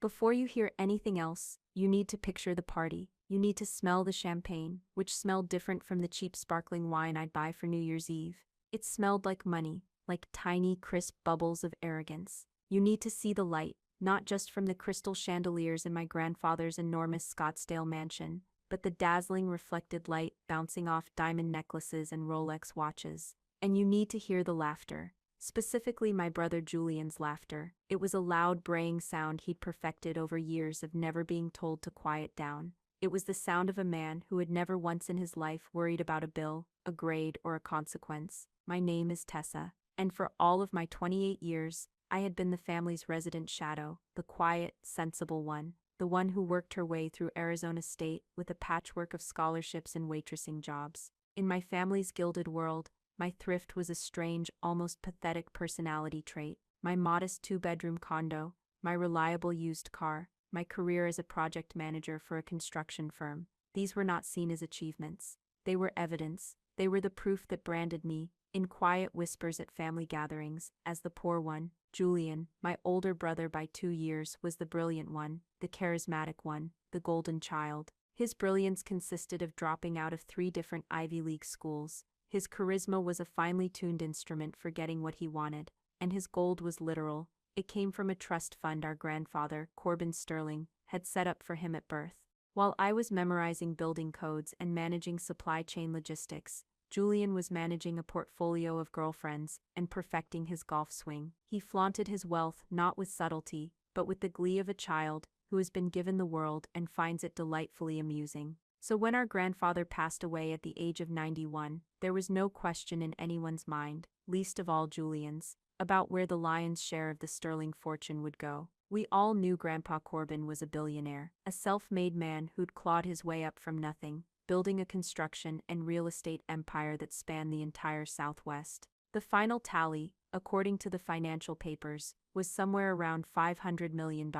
Before you hear anything else, you need to picture the party. You need to smell the champagne, which smelled different from the cheap sparkling wine I'd buy for New Year's Eve. It smelled like money, like tiny, crisp bubbles of arrogance. You need to see the light, not just from the crystal chandeliers in my grandfather's enormous Scottsdale mansion, but the dazzling reflected light bouncing off diamond necklaces and Rolex watches. And you need to hear the laughter. Specifically my brother Julian's laughter. It was a loud braying sound he'd perfected over years of never being told to quiet down. It was the sound of a man who had never once in his life worried about a bill, a grade, or a consequence. My name is Tessa, and for all of my 28 years, I had been the family's resident shadow, the quiet, sensible one, the one who worked her way through Arizona State with a patchwork of scholarships and waitressing jobs. In my family's gilded world, my thrift was a strange, almost pathetic personality trait. My modest two-bedroom condo, my reliable used car, my career as a project manager for a construction firm. These were not seen as achievements. They were evidence. They were the proof that branded me, in quiet whispers at family gatherings, as the poor one. Julian, my older brother by 2 years, was the brilliant one, the charismatic one, the golden child. His brilliance consisted of dropping out of 3 different Ivy League schools. His charisma was a finely tuned instrument for getting what he wanted, and his gold was literal. It came from a trust fund our grandfather, Corbin Sterling, had set up for him at birth. While I was memorizing building codes and managing supply chain logistics, Julian was managing a portfolio of girlfriends and perfecting his golf swing. He flaunted his wealth not with subtlety, but with the glee of a child who has been given the world and finds it delightfully amusing. So when our grandfather passed away at the age of 91, there was no question in anyone's mind, least of all Julian's, about where the lion's share of the Sterling fortune would go. We all knew Grandpa Corbin was a billionaire, a self-made man who'd clawed his way up from nothing, building a construction and real estate empire that spanned the entire Southwest. The final tally, according to the financial papers, was somewhere around $500 million,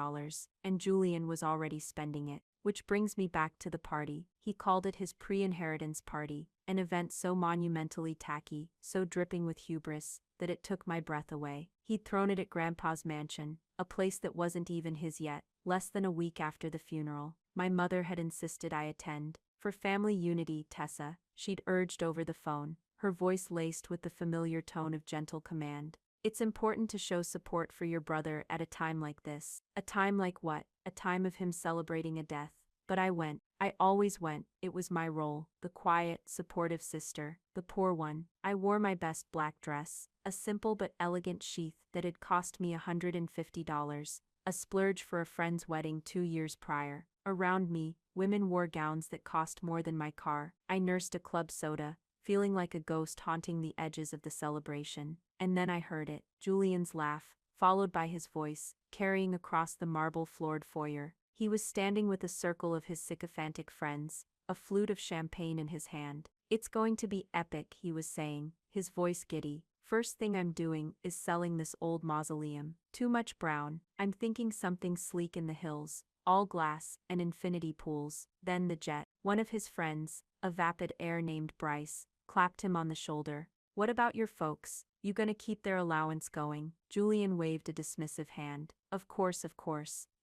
and Julian was already spending it. Which brings me back to the party. He called it his pre-inheritance party, an event so monumentally tacky, so dripping with hubris, that it took my breath away. He'd thrown it at Grandpa's mansion, a place that wasn't even his yet. Less than a week after the funeral, my mother had insisted I attend. For family unity, Tessa, she'd urged over the phone, her voice laced with the familiar tone of gentle command. It's important to show support for your brother at a time like this. A time like what? A time of him celebrating a death. But I went. I always went. It was my role. The quiet, supportive sister. The poor one. I wore my best black dress. A simple but elegant sheath that had cost me $150. A splurge for a friend's wedding 2 years prior. Around me, women wore gowns that cost more than my car. I nursed a club soda, feeling like a ghost haunting the edges of the celebration. And then I heard it. Julian's laugh, followed by his voice, carrying across the marble-floored foyer. He was standing with a circle of his sycophantic friends, a flute of champagne in his hand. It's going to be epic, he was saying, his voice giddy. First thing I'm doing is selling this old mausoleum. Too much brown. I'm thinking something sleek in the hills, all glass and infinity pools. Then the jet. One of his friends, a vapid heir named Bryce, clapped him on the shoulder. What about your folks? You gonna keep their allowance going? Julian waved a dismissive hand. Of course,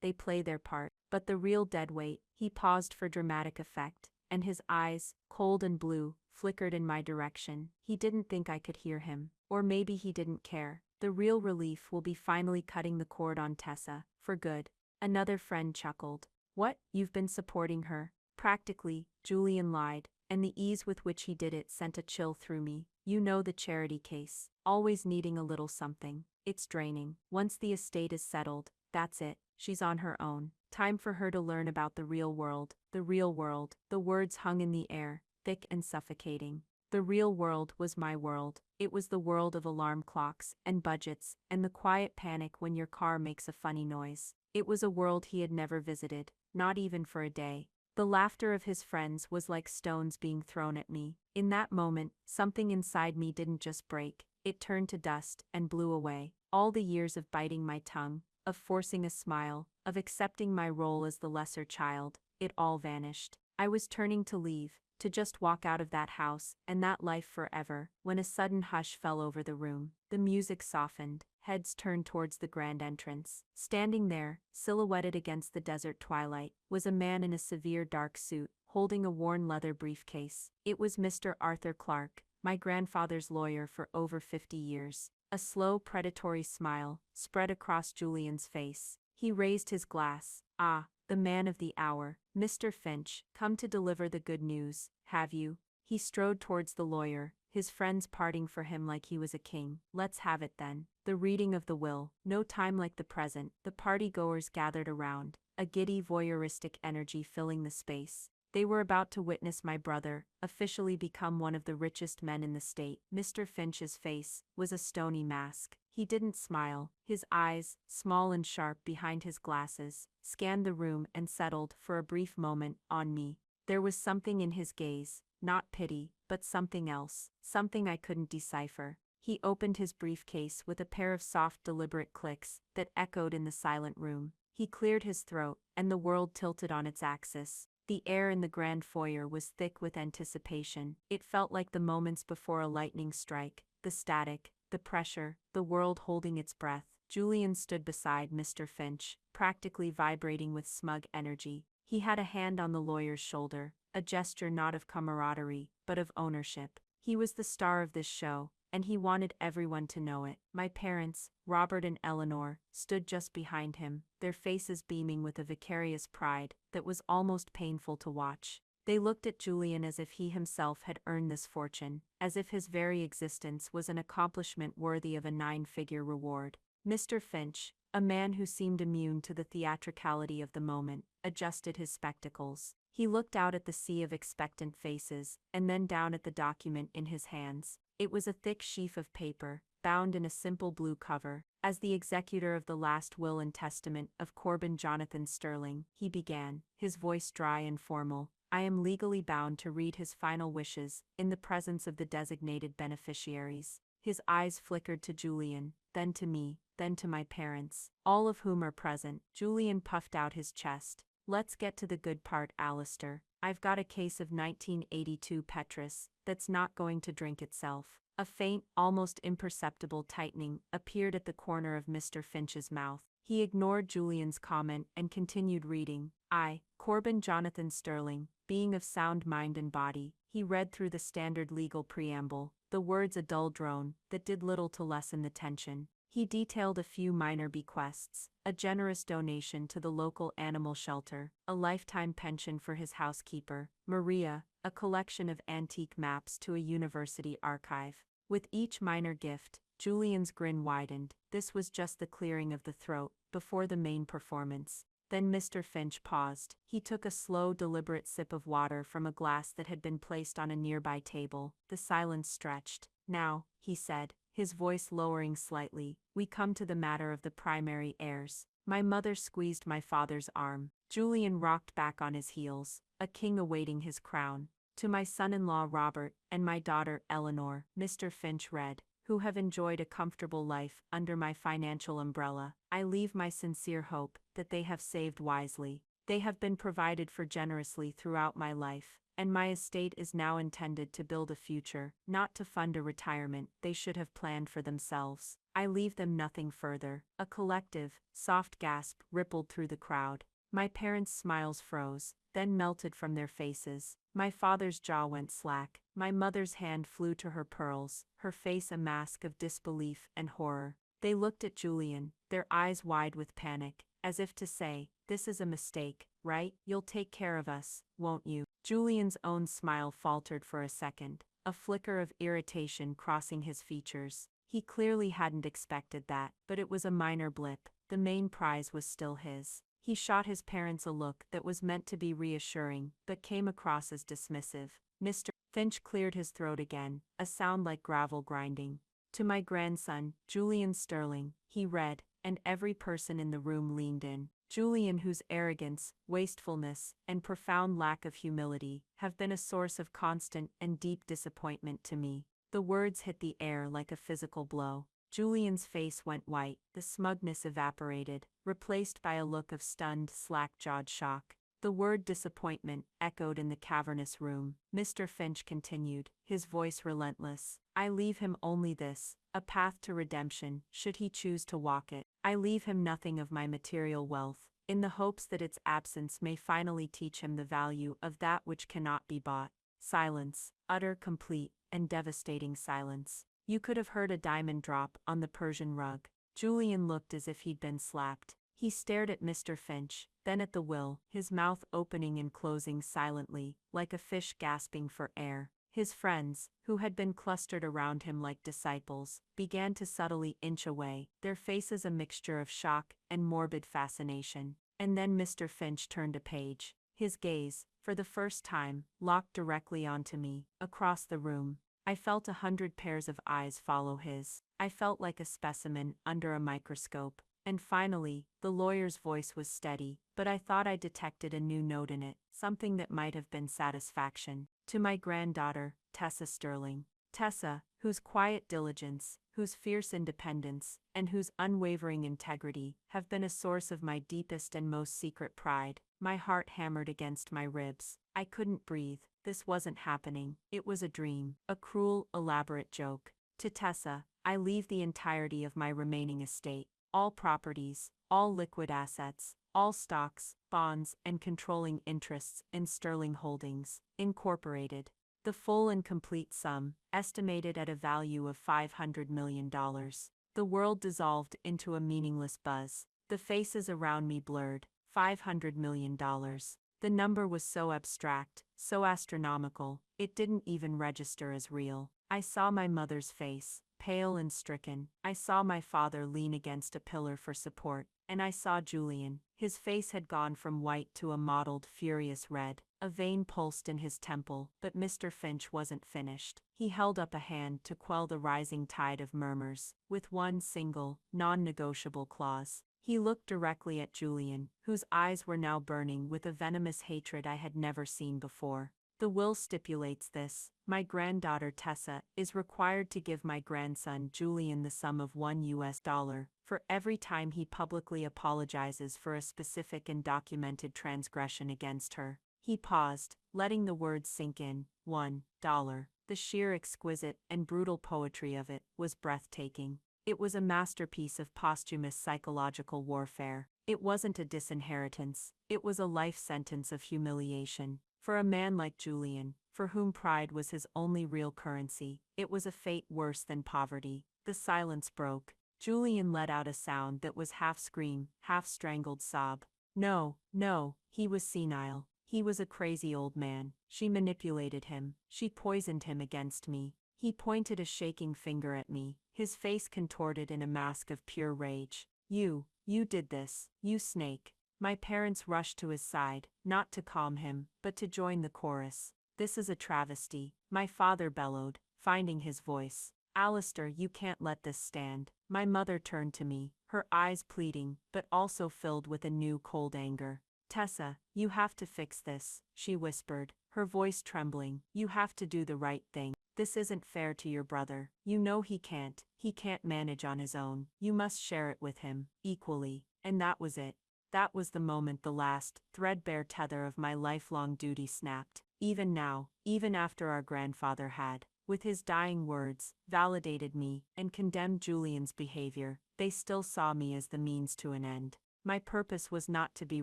they play their part. But the real deadweight, he paused for dramatic effect, and his eyes, cold and blue, flickered in my direction. He didn't think I could hear him. Or maybe he didn't care. The real relief will be finally cutting the cord on Tessa, for good. Another friend chuckled. What? You've been supporting her? Practically, Julian lied, and the ease with which he did it sent a chill through me. You know the charity case. Always needing a little something. It's draining. Once the estate is settled, that's it. She's on her own. Time for her to learn about the real world. The real world. The words hung in the air, thick and suffocating. The real world was my world. It was the world of alarm clocks and budgets and the quiet panic when your car makes a funny noise. It was a world he had never visited, not even for a day. The laughter of his friends was like stones being thrown at me. In that moment, something inside me didn't just break, it turned to dust and blew away. All the years of biting my tongue, of forcing a smile, of accepting my role as the lesser child, it all vanished. I was turning to leave, to just walk out of that house and that life forever, when a sudden hush fell over the room. The music softened, heads turned towards the grand entrance. Standing there, silhouetted against the desert twilight, was a man in a severe dark suit, holding a worn leather briefcase. It was Mr. Arthur Clark, my grandfather's lawyer for over 50 years. A slow, predatory smile spread across Julian's face. He raised his glass. "Ah, the man of the hour, Mr. Finch, come to deliver the good news, have you?" He strode towards the lawyer, his friends parting for him like he was a king. "Let's have it then." The reading of the will. No time like the present. The party-goers gathered around, a giddy voyeuristic energy filling the space. They were about to witness my brother officially become one of the richest men in the state. Mr. Finch's face was a stony mask. He didn't smile. His eyes, small and sharp behind his glasses, scanned the room and settled for a brief moment on me. There was something in his gaze, not pity, but something else, something I couldn't decipher. He opened his briefcase with a pair of soft, deliberate clicks that echoed in the silent room. He cleared his throat, and the world tilted on its axis. The air in the grand foyer was thick with anticipation. It felt like the moments before a lightning strike, the static, the pressure, the world holding its breath. Julian stood beside Mr. Finch, practically vibrating with smug energy. He had a hand on the lawyer's shoulder, a gesture not of camaraderie, but of ownership. He was the star of this show, and he wanted everyone to know it. My parents, Robert and Eleanor, stood just behind him, their faces beaming with a vicarious pride that was almost painful to watch. They looked at Julian as if he himself had earned this fortune, as if his very existence was an accomplishment worthy of a 9-figure reward. Mr. Finch, a man who seemed immune to the theatricality of the moment, adjusted his spectacles. He looked out at the sea of expectant faces, and then down at the document in his hands. It was a thick sheaf of paper, bound in a simple blue cover. As the executor of the last will and testament of Corbin Jonathan Sterling, he began, his voice dry and formal. "I am legally bound to read his final wishes in the presence of the designated beneficiaries." His eyes flickered to Julian, then to me, then to my parents, all of whom are present. Julian puffed out his chest. "Let's get to the good part, Alistair. I've got a case of 1982 Petrus that's not going to drink itself." A faint, almost imperceptible tightening appeared at the corner of Mr. Finch's mouth. He ignored Julian's comment and continued reading. "I, Corbin Jonathan Sterling, being of sound mind and body," he read through the standard legal preamble, the words a dull drone that did little to lessen the tension. He detailed a few minor bequests, a generous donation to the local animal shelter, a lifetime pension for his housekeeper, Maria, a collection of antique maps to a university archive. With each minor gift, Julian's grin widened. This was just the clearing of the throat before the main performance. Then Mr. Finch paused. He took a slow, deliberate sip of water from a glass that had been placed on a nearby table. The silence stretched. "Now," he said, his voice lowering slightly, "we come to the matter of the primary heirs." My mother squeezed my father's arm. Julian rocked back on his heels, a king awaiting his crown. "To my son-in-law Robert and my daughter Eleanor," Mr. Finch read, "who have enjoyed a comfortable life under my financial umbrella, I leave my sincere hope that they have saved wisely. They have been provided for generously throughout my life, and my estate is now intended to build a future, not to fund a retirement they should have planned for themselves. I leave them nothing further." A collective, soft gasp rippled through the crowd. My parents' smiles froze, then melted from their faces. My father's jaw went slack. My mother's hand flew to her pearls, her face a mask of disbelief and horror. They looked at Julian, their eyes wide with panic, as if to say, "This is a mistake, right? You'll take care of us, won't you?" Julian's own smile faltered for a second, a flicker of irritation crossing his features. He clearly hadn't expected that, but it was a minor blip. The main prize was still his. He shot his parents a look that was meant to be reassuring, but came across as dismissive. Mr. Finch cleared his throat again, a sound like gravel grinding. "To my grandson, Julian Sterling," he read, and every person in the room leaned in. Julian, whose arrogance, wastefulness, and profound lack of humility have been a source of constant and deep disappointment to me. The words hit the air like a physical blow. Julian's face went white, the smugness evaporated, replaced by a look of stunned, slack-jawed shock. The word disappointment echoed in the cavernous room. Mr. Finch continued, his voice relentless. "I leave him only this, a path to redemption, should he choose to walk it. I leave him nothing of my material wealth, in the hopes that its absence may finally teach him the value of that which cannot be bought. Silence, utter, complete, and devastating silence. You could have heard a diamond drop on the Persian rug. Julian looked as if he'd been slapped. He stared at Mr. Finch, then at the will, his mouth opening and closing silently, like a fish gasping for air. His friends, who had been clustered around him like disciples, began to subtly inch away, their faces a mixture of shock and morbid fascination. And then Mr. Finch turned a page. His gaze, for the first time, locked directly onto me, across the room. I felt 100 pairs of eyes follow his. I felt like a specimen under a microscope. And finally, the lawyer's voice was steady, but I thought I detected a new note in it, something that might have been satisfaction. To my granddaughter, Tessa Sterling. Tessa, whose quiet diligence, whose fierce independence, and whose unwavering integrity have been a source of my deepest and most secret pride. My heart hammered against my ribs. I couldn't breathe. This wasn't happening. It was a dream, a cruel, elaborate joke. To Tessa, I leave the entirety of my remaining estate. All properties, all liquid assets, all stocks, bonds, and controlling interests in Sterling Holdings, Incorporated. The full and complete sum, estimated at a value of $500 million. The world dissolved into a meaningless buzz. The faces around me blurred. $500 million. The number was so abstract, so astronomical, it didn't even register as real. I saw my mother's face, pale and stricken. I saw my father lean against a pillar for support, and I saw Julian. His face had gone from white to a mottled, furious red. A vein pulsed in his temple, but Mr. Finch wasn't finished. He held up a hand to quell the rising tide of murmurs, with one single, non-negotiable clause. He looked directly at Julian, whose eyes were now burning with a venomous hatred I had never seen before. The will stipulates this: my granddaughter Tessa is required to give my grandson Julian the sum of $1 for every time he publicly apologizes for a specific and documented transgression against her. He paused, letting the words sink in. $1. The sheer exquisite and brutal poetry of it was breathtaking. It was a masterpiece of posthumous psychological warfare. It wasn't a disinheritance, it was a life sentence of humiliation. For a man like Julian, for whom pride was his only real currency, it was a fate worse than poverty. The silence broke. Julian let out a sound that was half scream, half strangled sob. No, no, he was senile. He was a crazy old man. She manipulated him. She poisoned him against me. He pointed a shaking finger at me, his face contorted in a mask of pure rage. You did this, you snake. My parents rushed to his side, not to calm him, but to join the chorus. This is a travesty, my father bellowed, finding his voice. Alistair, you can't let this stand. My mother turned to me, her eyes pleading, but also filled with a new cold anger. Tessa, you have to fix this, she whispered, her voice trembling. You have to do the right thing. This isn't fair to your brother. You know he can't manage on his own. You must share it with him, equally. And that was it. That was the moment the last, threadbare tether of my lifelong duty snapped. Even now, even after our grandfather had, with his dying words, validated me and condemned Julian's behavior, they still saw me as the means to an end. My purpose was not to be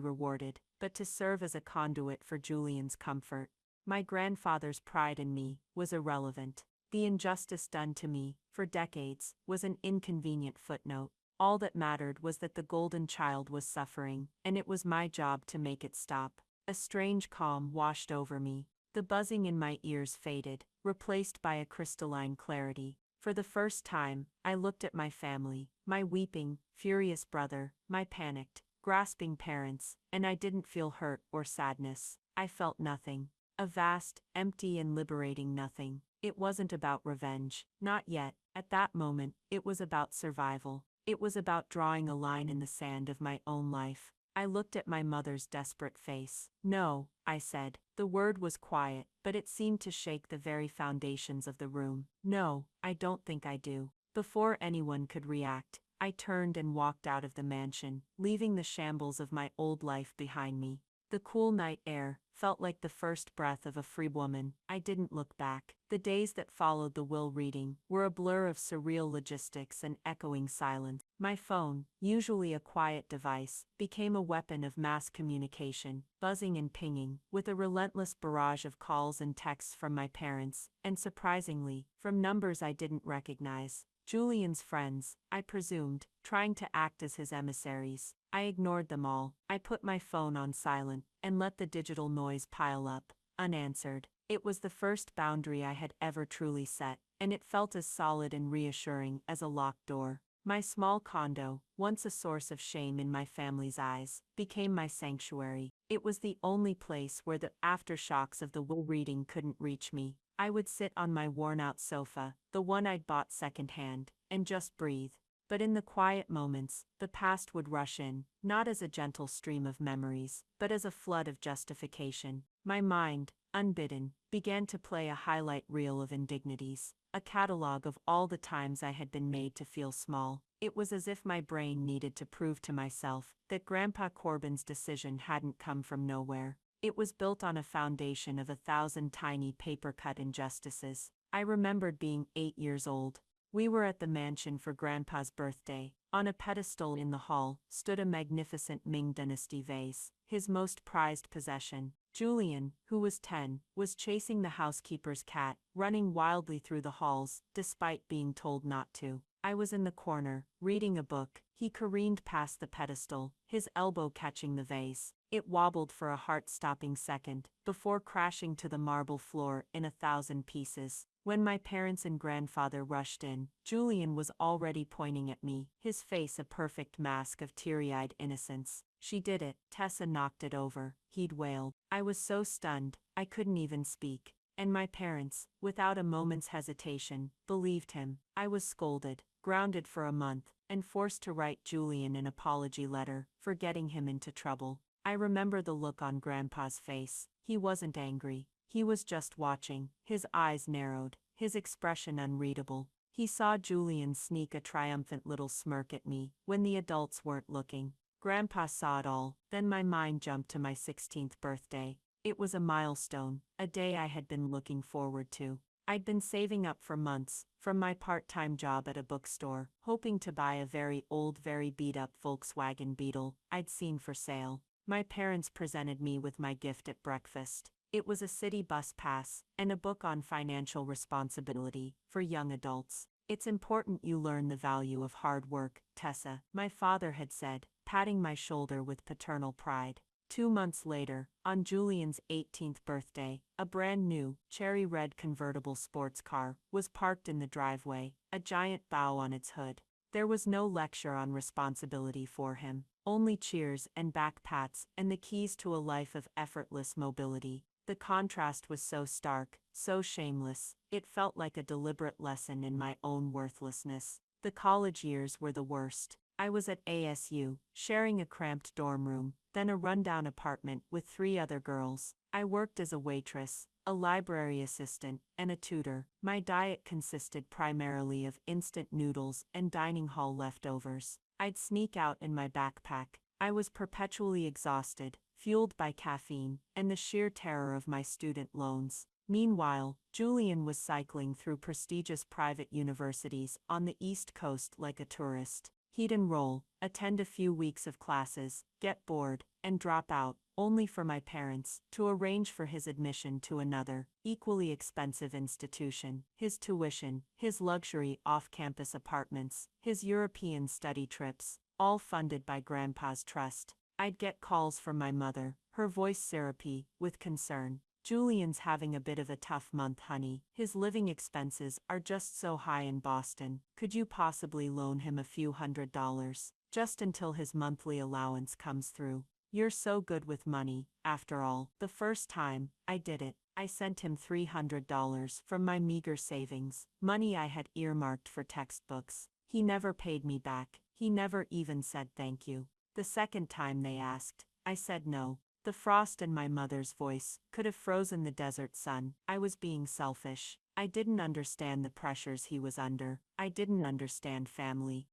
rewarded, but to serve as a conduit for Julian's comfort. My grandfather's pride in me was irrelevant. The injustice done to me, for decades, was an inconvenient footnote. All that mattered was that the golden child was suffering, and it was my job to make it stop. A strange calm washed over me. The buzzing in my ears faded, replaced by a crystalline clarity. For the first time, I looked at my family, my weeping, furious brother, my panicked, grasping parents, and I didn't feel hurt or sadness. I felt nothing. A vast, empty and liberating nothing. It wasn't about revenge. Not yet. At that moment, it was about survival. It was about drawing a line in the sand of my own life. I looked at my mother's desperate face. No, I said. The word was quiet, but it seemed to shake the very foundations of the room. No, I don't think I do. Before anyone could react, I turned and walked out of the mansion, leaving the shambles of my old life behind me. The cool night air felt like the first breath of a free woman. I didn't look back. The days that followed the will reading were a blur of surreal logistics and echoing silence. My phone, usually a quiet device, became a weapon of mass communication, buzzing and pinging, with a relentless barrage of calls and texts from my parents, and surprisingly, from numbers I didn't recognize. Julian's friends, I presumed, trying to act as his emissaries. I ignored them all. I put my phone on silent and let the digital noise pile up, unanswered. It was the first boundary I had ever truly set, and it felt as solid and reassuring as a locked door. My small condo, once a source of shame in my family's eyes, became my sanctuary. It was the only place where the aftershocks of the will reading couldn't reach me. I would sit on my worn-out sofa, the one I'd bought secondhand, and just breathe. But in the quiet moments, the past would rush in, not as a gentle stream of memories, but as a flood of justification. My mind, unbidden, began to play a highlight reel of indignities, a catalogue of all the times I had been made to feel small. It was as if my brain needed to prove to myself that Grandpa Corbin's decision hadn't come from nowhere. It was built on a foundation of 1,000 tiny paper-cut injustices. I remembered being 8 years old. We were at the mansion for Grandpa's birthday. On a pedestal in the hall stood a magnificent Ming Dynasty vase, his most prized possession. Julian, who was 10, was chasing the housekeeper's cat, running wildly through the halls, despite being told not to. I was in the corner, reading a book. He careened past the pedestal, his elbow catching the vase. It wobbled for a heart-stopping second, before crashing to the marble floor in 1,000 pieces. When my parents and grandfather rushed in, Julian was already pointing at me, his face a perfect mask of teary-eyed innocence. "She did it." Tessa knocked it over, he'd wailed. I was so stunned, I couldn't even speak. And my parents, without a moment's hesitation, believed him. I was scolded, grounded for a month, and forced to write Julian an apology letter for getting him into trouble. I remember the look on Grandpa's face. He wasn't angry. He was just watching, his eyes narrowed, his expression unreadable. He saw Julian sneak a triumphant little smirk at me when the adults weren't looking. Grandpa saw it all. Then my mind jumped to my 16th birthday. It was a milestone, a day I had been looking forward to. I'd been saving up for months, from my part-time job at a bookstore, hoping to buy a very old, very beat-up Volkswagen Beetle I'd seen for sale. My parents presented me with my gift at breakfast. It was a city bus pass and a book on financial responsibility for young adults. "It's important you learn the value of hard work, Tessa," my father had said, patting my shoulder with paternal pride. 2 months later, on Julian's 18th birthday, a brand new, cherry red convertible sports car was parked in the driveway, a giant bow on its hood. There was no lecture on responsibility for him, only cheers and back pats and the keys to a life of effortless mobility. The contrast was so stark, so shameless, it felt like a deliberate lesson in my own worthlessness. The college years were the worst. I was at ASU, sharing a cramped dorm room, then a rundown apartment with 3 other girls. I worked as a waitress, a library assistant, and a tutor. My diet consisted primarily of instant noodles and dining hall leftovers. I'd sneak out in my backpack. I was perpetually exhausted, fueled by caffeine and the sheer terror of my student loans. Meanwhile, Julian was cycling through prestigious private universities on the East Coast like a tourist. He'd enroll, attend a few weeks of classes, get bored, and drop out, only for my parents to arrange for his admission to another, equally expensive institution. His tuition, his luxury off-campus apartments, his European study trips, all funded by Grandpa's trust. I'd get calls from my mother, her voice syrupy with concern. "Julian's having a bit of a tough month, honey. His living expenses are just so high in Boston. Could you possibly loan him a few $100s, just until his monthly allowance comes through? You're so good with money." After all, the first time I did it, I sent him $300 from my meager savings, money I had earmarked for textbooks. He never paid me back. He never even said thank you. The second time they asked, I said no. The frost in my mother's voice could have frozen the desert sun. I was being selfish. I didn't understand the pressures he was under. I didn't understand family.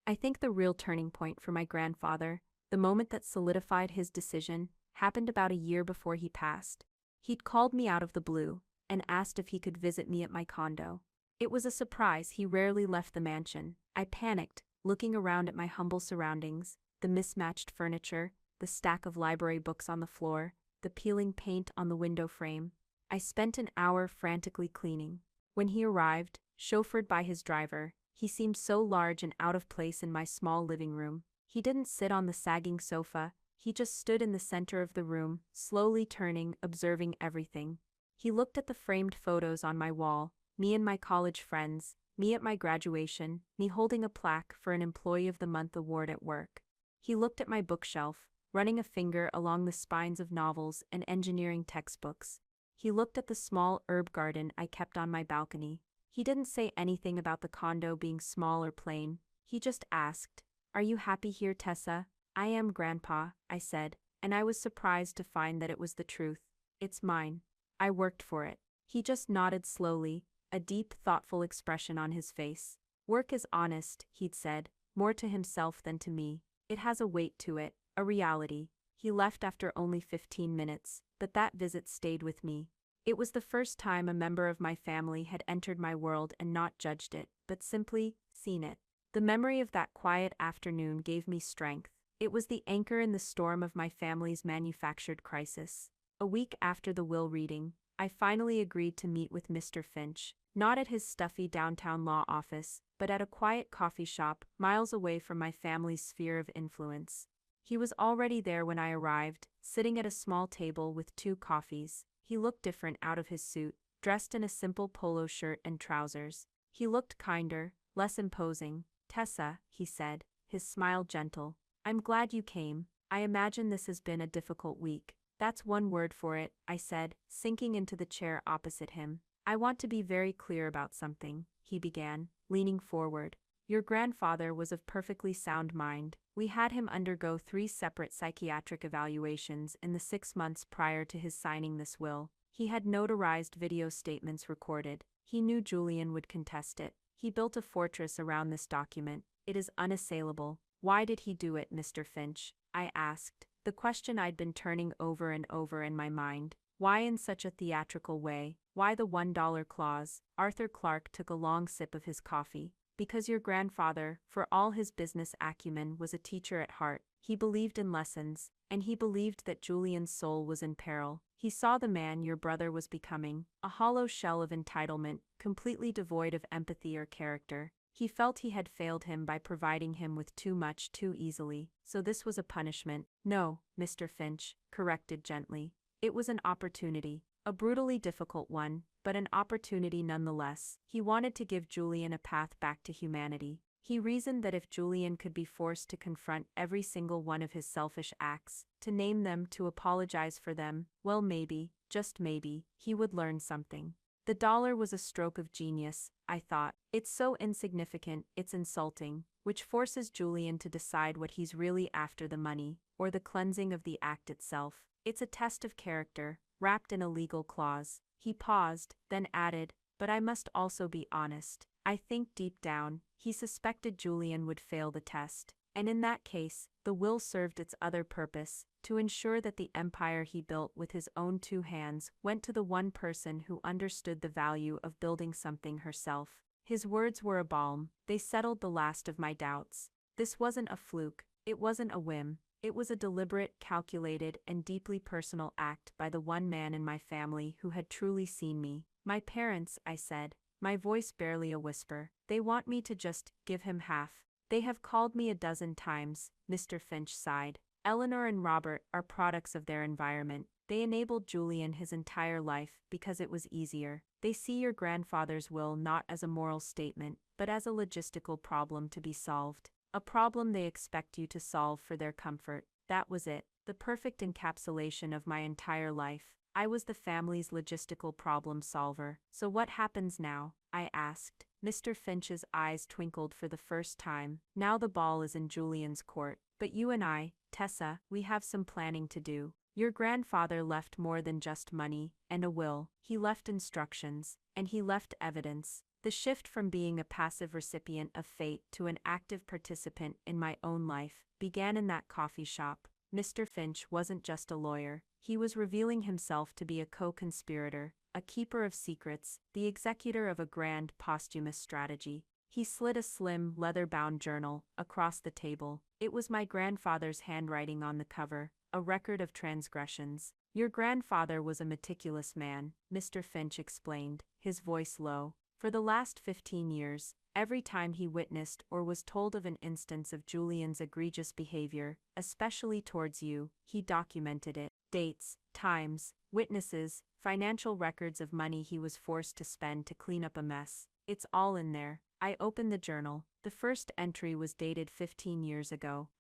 I think the real turning point for my grandfather The moment that solidified his decision happened about a year before he passed. He'd called me out of the blue and asked if he could visit me at my condo. It was a surprise. He rarely left the mansion. I panicked, looking around at my humble surroundings, the mismatched furniture, the stack of library books on the floor, the peeling paint on the window frame. I spent an hour frantically cleaning. When he arrived, chauffeured by his driver, he seemed so large and out of place in my small living room. He didn't sit on the sagging sofa, he just stood in the center of the room, slowly turning, observing everything. He looked at the framed photos on my wall, me and my college friends, me at my graduation, me holding a plaque for an Employee of the Month award at work. He looked at my bookshelf, running a finger along the spines of novels and engineering textbooks. He looked at the small herb garden I kept on my balcony. He didn't say anything about the condo being small or plain. He just asked, "Are you happy here, Tessa?" "I am, Grandpa," I said, and I was surprised to find that it was the truth. "It's mine. I worked for it." He just nodded slowly, a deep, thoughtful expression on his face. "Work is honest," he'd said, more to himself than to me. "It has a weight to it, a reality." He left after only 15 minutes, but that visit stayed with me. It was the first time a member of my family had entered my world and not judged it, but simply seen it. The memory of that quiet afternoon gave me strength. It was the anchor in the storm of my family's manufactured crisis. A week after the will reading, I finally agreed to meet with Mr. Finch, not at his stuffy downtown law office, but at a quiet coffee shop miles away from my family's sphere of influence. He was already there when I arrived, sitting at a small table with 2 coffees. He looked different out of his suit, dressed in a simple polo shirt and trousers. He looked kinder, less imposing. "Tessa," he said, his smile gentle, "I'm glad you came. I imagine this has been a difficult week." "That's one word for it," I said, sinking into the chair opposite him. "I want to be very clear about something," he began, leaning forward. "Your grandfather was of perfectly sound mind. We had him undergo 3 separate psychiatric evaluations in the 6 months prior to his signing this will. He had notarized video statements recorded. He knew Julian would contest it. He built a fortress around this document. It is unassailable." "Why did he do it, Mr. Finch?" I asked, the question I'd been turning over and over in my mind. "Why in such a theatrical way? Why the $1 clause?" Arthur Clarke took a long sip of his coffee. "Because your grandfather, for all his business acumen, was a teacher at heart. He believed in lessons, and he believed that Julian's soul was in peril. He saw the man your brother was becoming, a hollow shell of entitlement, completely devoid of empathy or character. He felt he had failed him by providing him with too much too easily, so this was a punishment." "No," Mr. Finch corrected gently. "It was an opportunity, a brutally difficult one, but an opportunity nonetheless. He wanted to give Julian a path back to humanity. He reasoned that if Julian could be forced to confront every single one of his selfish acts, to name them, to apologize for them, well, maybe, just maybe, he would learn something. The dollar was a stroke of genius, I thought. It's so insignificant, it's insulting, which forces Julian to decide what he's really after, the money, or the cleansing of the act itself. It's a test of character, wrapped in a legal clause." He paused, then added, "But I must also be honest. I think deep down, he suspected Julian would fail the test, and in that case, the will served its other purpose, to ensure that the empire he built with his own 2 hands went to the one person who understood the value of building something herself." His words were a balm. They settled the last of my doubts. This wasn't a fluke, it wasn't a whim. It was a deliberate, calculated, and deeply personal act by the one man in my family who had truly seen me. "My parents," I said, my voice barely a whisper, "they want me to just give him half. They have called me a dozen times," Mr. Finch sighed. "Eleanor and Robert are products of their environment. They enabled Julian his entire life because it was easier. They see your grandfather's will not as a moral statement, but as a logistical problem to be solved. A problem they expect you to solve for their comfort." That was it, the perfect encapsulation of my entire life. I was the family's logistical problem solver. "So what happens now?" I asked. Mr. Finch's eyes twinkled for the first time. "Now the ball is in Julian's court. But you and I, Tessa, we have some planning to do. Your grandfather left more than just money and a will. He left instructions, and he left evidence. The shift from being a passive recipient of fate to an active participant in my own life began in that coffee shop. Mr. Finch wasn't just a lawyer, he was revealing himself to be a co-conspirator, a keeper of secrets, the executor of a grand posthumous strategy. He slid a slim, leather-bound journal across the table. It was my grandfather's handwriting on the cover, a record of transgressions. Your grandfather was a meticulous man, Mr. Finch explained, his voice low. For the last 15 years, every time he witnessed or was told of an instance of Julian's egregious behavior, especially towards you, he documented it. Dates, times, witnesses, financial records of money he was forced to spend to clean up a mess. It's all in there. I opened the journal. The first entry was dated 15 years ago.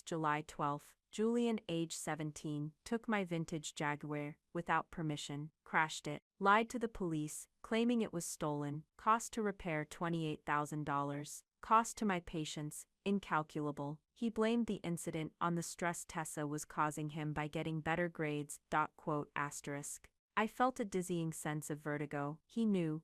July 12. Julian, age 17, took my vintage Jaguar, without permission, crashed it, lied to the police, claiming it was stolen, cost to repair $28,000, cost to my patients, incalculable. He blamed the incident on the stress Tessa was causing him by getting better grades. I felt a dizzying sense of vertigo. He knew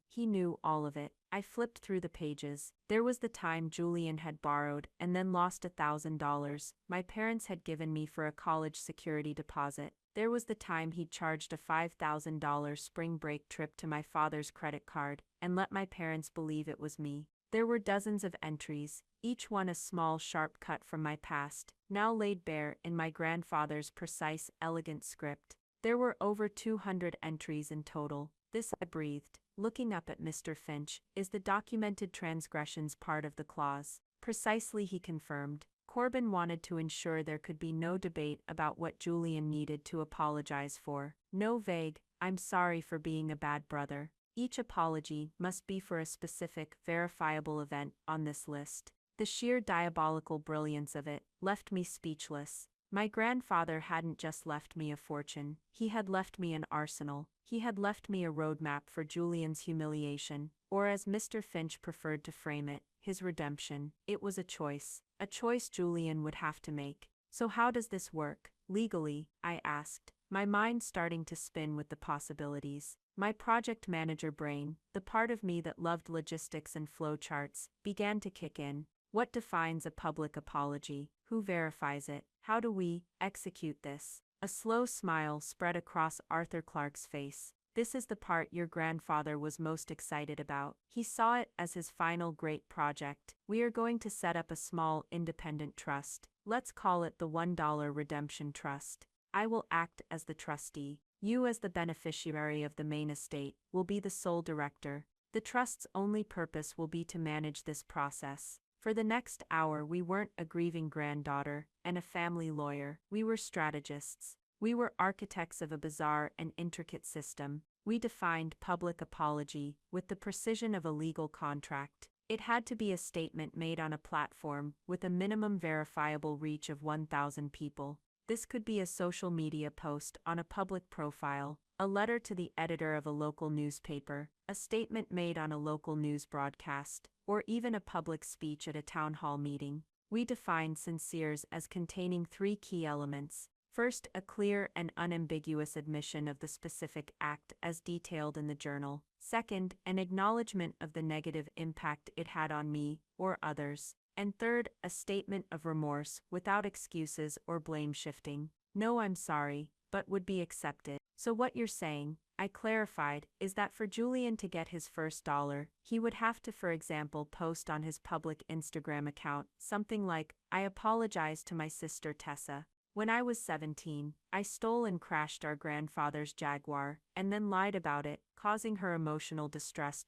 all of it. I flipped through the pages. There was the time Julian had borrowed and then lost $1,000 my parents had given me for a college security deposit. There was the time he'd charged a $5,000 spring break trip to my father's credit card and let my parents believe it was me. There were dozens of entries, each one a small sharp cut from my past, now laid bare in my grandfather's precise, elegant script. There were over 200 entries in total. This, I breathed, looking up at Mr. Finch, is the documented transgressions part of the clause. Precisely, he confirmed. Corbin wanted to ensure there could be no debate about what Julian needed to apologize for. No vague, "I'm sorry for being a bad brother." Each apology must be for a specific, verifiable event on this list. The sheer diabolical brilliance of it left me speechless. My grandfather hadn't just left me a fortune, he had left me an arsenal. He had left me a roadmap for Julian's humiliation, or as Mr. Finch preferred to frame it, his redemption. It was a choice Julian would have to make. So how does this work, legally? I asked, my mind starting to spin with the possibilities. My project manager brain, the part of me that loved logistics and flowcharts, began to kick in. What defines a public apology? Who verifies it? How do we execute this? A slow smile spread across Arthur Clarke's face. This is the part your grandfather was most excited about. He saw it as his final great project. We are going to set up a small, independent trust. Let's call it the $1 Redemption Trust. I will act as the trustee. You, as the beneficiary of the main estate, will be the sole director. The trust's only purpose will be to manage this process. For the next hour, we weren't a grieving granddaughter and a family lawyer. We were strategists. We were architects of a bizarre and intricate system. We defined public apology with the precision of a legal contract. It had to be a statement made on a platform with a minimum verifiable reach of 1,000 people. This could be a social media post on a public profile, a letter to the editor of a local newspaper, a statement made on a local news broadcast, or even a public speech at a town hall meeting. We defined sinceres as containing three key elements. First, a clear and unambiguous admission of the specific act as detailed in the journal. Second, an acknowledgement of the negative impact it had on me or others. And third, a statement of remorse without excuses or blame shifting. No, I'm sorry, but would be accepted. So what you're saying, I clarified, is that for Julian to get his first dollar, he would have to, for example, post on his public Instagram account something like, "I apologize to my sister Tessa. When I was 17, I stole and crashed our grandfather's Jaguar, and then lied about it, causing her emotional distress."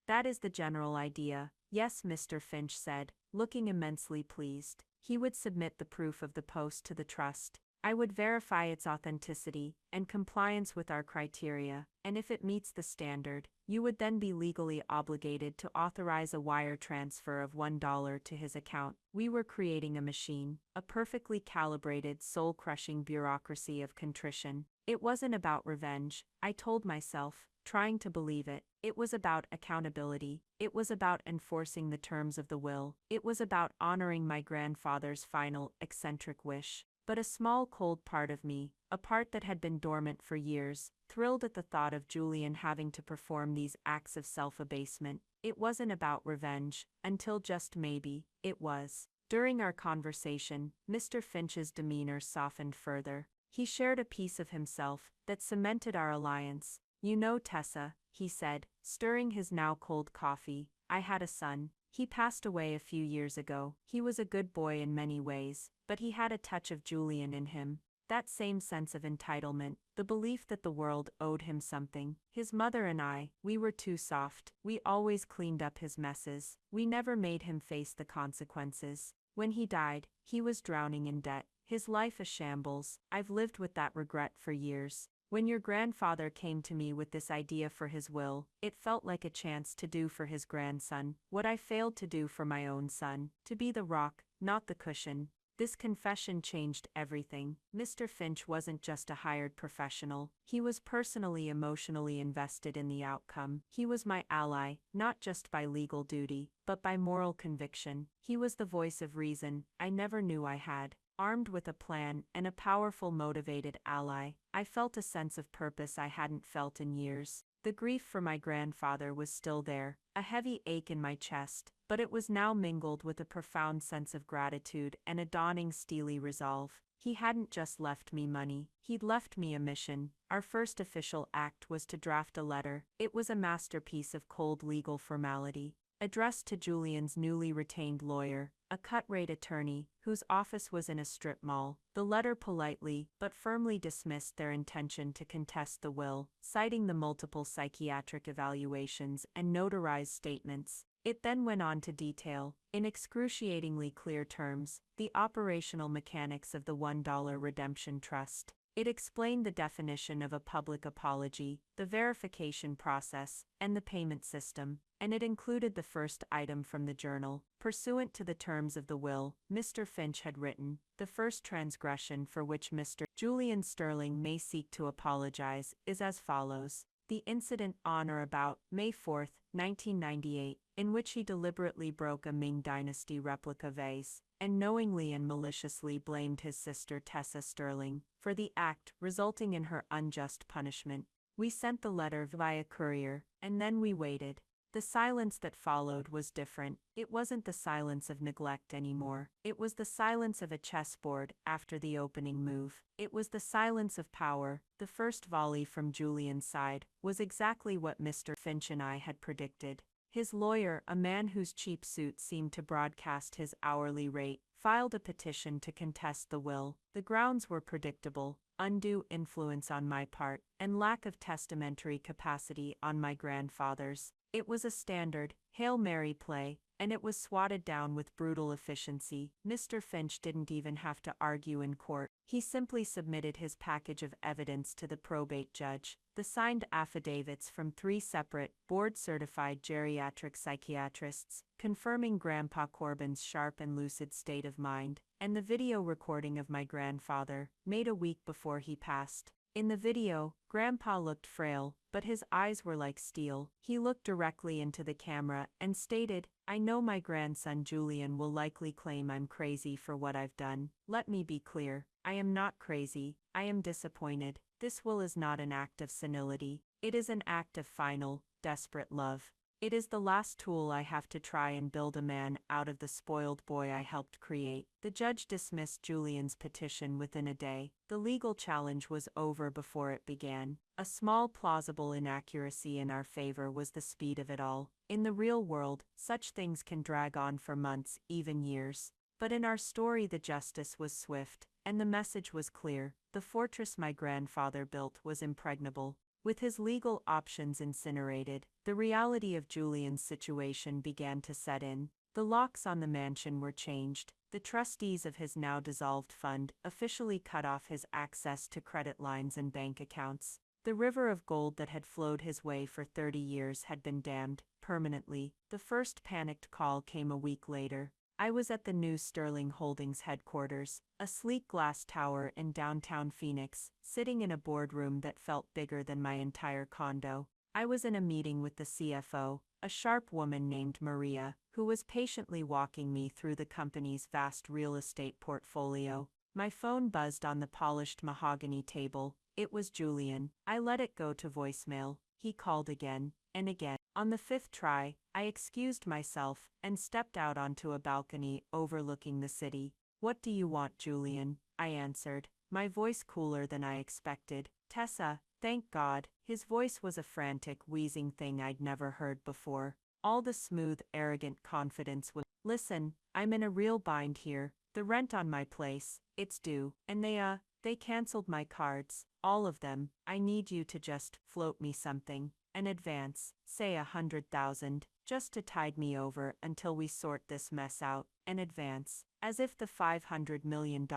That is the general idea. Yes, Mr. Finch said, looking immensely pleased. He would submit the proof of the post to the trust. I would verify its authenticity and compliance with our criteria, and if it meets the standard, you would then be legally obligated to authorize a wire transfer of $1 to his account. We were creating a machine, a perfectly calibrated, soul-crushing bureaucracy of contrition. It wasn't about revenge, I told myself, trying to believe it. It was about accountability. It was about enforcing the terms of the will. It was about honoring my grandfather's final, eccentric wish. But a small cold part of me, a part that had been dormant for years, thrilled at the thought of Julian having to perform these acts of self-abasement. It wasn't about revenge, until just maybe, it was. During our conversation, Mr. Finch's demeanor softened further. He shared a piece of himself that cemented our alliance. "You know, Tessa," he said, stirring his now cold coffee, "I had a son. He passed away a few years ago. He was a good boy in many ways, but he had a touch of Julian in him. That same sense of entitlement, the belief that the world owed him something. His mother and I, we were too soft. We always cleaned up his messes. We never made him face the consequences. When he died, he was drowning in debt, his life a shambles. I've lived with that regret for years. When your grandfather came to me with this idea for his will, it felt like a chance to do for his grandson what I failed to do for my own son, to be the rock, not the cushion." This confession changed everything. Mr. Finch wasn't just a hired professional. He was personally, emotionally invested in the outcome. He was my ally, not just by legal duty, but by moral conviction. He was the voice of reason I never knew I had. Armed with a plan and a powerful, motivated ally, I felt a sense of purpose I hadn't felt in years. The grief for my grandfather was still there, a heavy ache in my chest, but it was now mingled with a profound sense of gratitude and a dawning steely resolve. He hadn't just left me money, he'd left me a mission. Our first official act was to draft a letter. It was a masterpiece of cold legal formality, addressed to Julian's newly retained lawyer, a cut-rate attorney, whose office was in a strip mall. The letter politely but firmly dismissed their intention to contest the will, citing the multiple psychiatric evaluations and notarized statements. It then went on to detail, in excruciatingly clear terms, the operational mechanics of the $1 redemption trust. It explained the definition of a public apology, the verification process, and the payment system, and it included the first item from the journal. Pursuant to the terms of the will, Mr. Finch had written, "The first transgression for which Mr. Julian Sterling may seek to apologize is as follows. The incident on or about May 4, 1998, in which he deliberately broke a Ming Dynasty replica vase, and knowingly and maliciously blamed his sister Tessa Sterling for the act, resulting in her unjust punishment. We sent the letter via courier, and then we waited." The silence that followed was different. It wasn't the silence of neglect anymore. It was the silence of a chessboard after the opening move. It was the silence of power. The first volley from Julian's side was exactly what Mr. Finch and I had predicted. His lawyer, a man whose cheap suit seemed to broadcast his hourly rate, filed a petition to contest the will. The grounds were predictable: undue influence on my part, and lack of testamentary capacity on my grandfather's. It was a standard Hail Mary play, and it was swatted down with brutal efficiency. Mr. Finch didn't even have to argue in court. He simply submitted his package of evidence to the probate judge. The signed affidavits from 3 separate, board-certified geriatric psychiatrists, confirming Grandpa Corbin's sharp and lucid state of mind, and the video recording of my grandfather, made a week before he passed. In the video, Grandpa looked frail, but his eyes were like steel. He looked directly into the camera and stated, "I know my grandson Julian will likely claim I'm crazy for what I've done. Let me be clear. I am not crazy. I am disappointed. This will is not an act of senility. It is an act of final, desperate love. It is the last tool I have to try and build a man out of the spoiled boy I helped create." The judge dismissed Julian's petition within a day. The legal challenge was over before it began. A small plausible inaccuracy in our favor was the speed of it all. In the real world, such things can drag on for months, even years. But in our story the justice was swift, and the message was clear. The fortress my grandfather built was impregnable. With his legal options incinerated, the reality of Julian's situation began to set in. The locks on the mansion were changed. The trustees of his now dissolved fund officially cut off his access to credit lines and bank accounts. The river of gold that had flowed his way for 30 years had been dammed, permanently. The first panicked call came a week later. I was at the new Sterling Holdings headquarters, a sleek glass tower in downtown Phoenix, sitting in a boardroom that felt bigger than my entire condo. I was in a meeting with the CFO, a sharp woman named Maria, who was patiently walking me through the company's vast real estate portfolio. My phone buzzed on the polished mahogany table. It was Julian. I let it go to voicemail. He called again and again. On the fifth try, I excused myself and stepped out onto a balcony overlooking the city. "What do you want, Julian?" I answered, my voice cooler than I expected. "Tessa, thank God." His voice was a frantic, wheezing thing I'd never heard before. All the smooth, arrogant confidence was, "Listen, I'm in a real bind here. The rent on my place, it's due, and they canceled my cards, all of them. I need you to just float me something, an advance, say 100,000, just to tide me over until we sort this mess out, an advance." As if the $500 million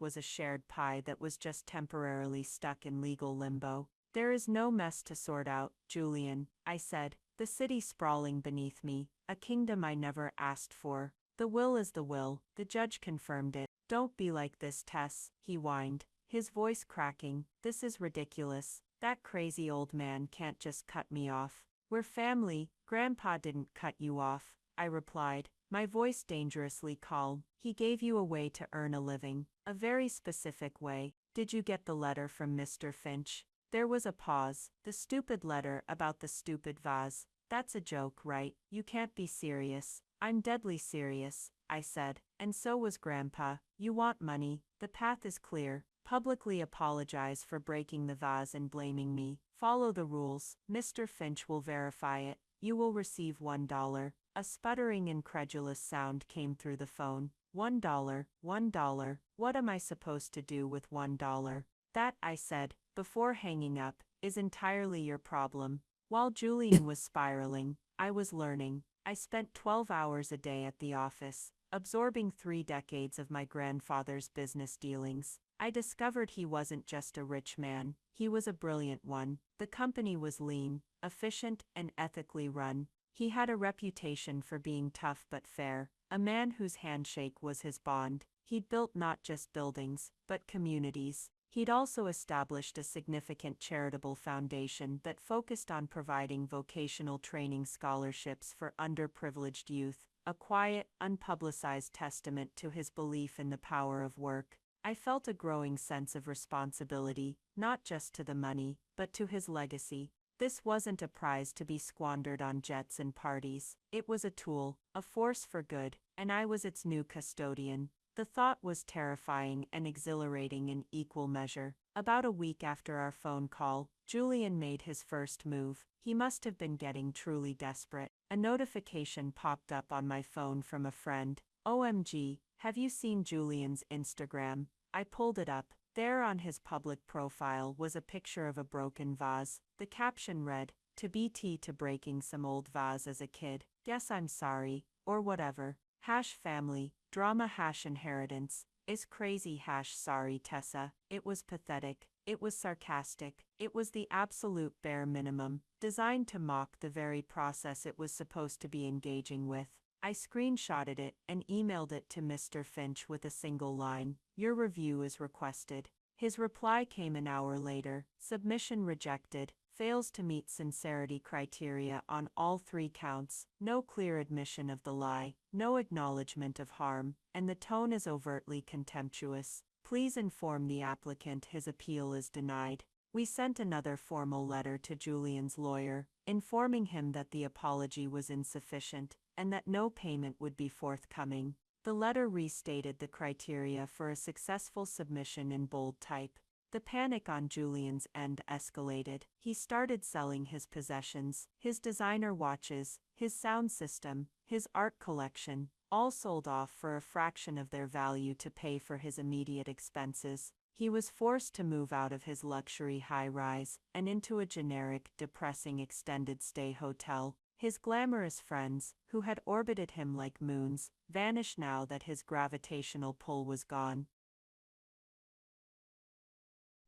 was a shared pie that was just temporarily stuck in legal limbo. "There is no mess to sort out, Julian," I said, the city sprawling beneath me, a kingdom I never asked for. "The will is the will," the judge confirmed it. "Don't be like this, Tess," he whined, his voice cracking. "This is ridiculous. That crazy old man can't just cut me off." "We're family. Grandpa didn't cut you off," I replied, my voice dangerously calm. "He gave you a way to earn a living, a very specific way. Did you get the letter from Mr. Finch?" There was a pause. "The stupid letter about the stupid vase. That's a joke, right? You can't be serious." "I'm deadly serious," I said, "and so was Grandpa. You want money, the path is clear. Publicly apologize for breaking the vase and blaming me. Follow the rules. Mr. Finch will verify it. You will receive $1. A sputtering, incredulous sound came through the phone. $1, $1. What am I supposed to do with $1? "That," I said, before hanging up, "is entirely your problem." While Julian was spiraling, I was learning. I spent 12 hours a day at the office, absorbing 3 decades of my grandfather's business dealings. I discovered he wasn't just a rich man, he was a brilliant one. The company was lean, efficient, and ethically run. He had a reputation for being tough but fair, a man whose handshake was his bond. He'd built not just buildings, but communities. He'd also established a significant charitable foundation that focused on providing vocational training scholarships for underprivileged youth, a quiet, unpublicized testament to his belief in the power of work. I felt a growing sense of responsibility, not just to the money, but to his legacy. This wasn't a prize to be squandered on jets and parties. It was a tool, a force for good, and I was its new custodian. The thought was terrifying and exhilarating in equal measure. About a week after our phone call, Julian made his first move. He must have been getting truly desperate. A notification popped up on my phone from a friend. "OMG, have you seen Julian's Instagram?" I pulled it up. There on his public profile was a picture of a broken vase. The caption read, "To BT to breaking some old vase as a kid. Guess I'm sorry," or whatever. #family, drama #inheritance. Is crazy #sorry Tessa. It was pathetic. It was sarcastic. It was the absolute bare minimum, designed to mock the very process it was supposed to be engaging with. I screenshotted it and emailed it to Mr. Finch with a single line, "Your review is requested." His reply came an hour later. "Submission rejected. Fails to meet sincerity criteria on all 3 counts. No clear admission of the lie, no acknowledgement of harm, and the tone is overtly contemptuous. Please inform the applicant his appeal is denied." We sent another formal letter to Julian's lawyer, informing him that the apology was insufficient, and that no payment would be forthcoming. The letter restated the criteria for a successful submission in bold type. The panic on Julian's end escalated. He started selling his possessions, his designer watches, his sound system, his art collection, all sold off for a fraction of their value to pay for his immediate expenses. He was forced to move out of his luxury high-rise and into a generic, depressing extended-stay hotel. His glamorous friends, who had orbited him like moons, vanished now that his gravitational pull was gone.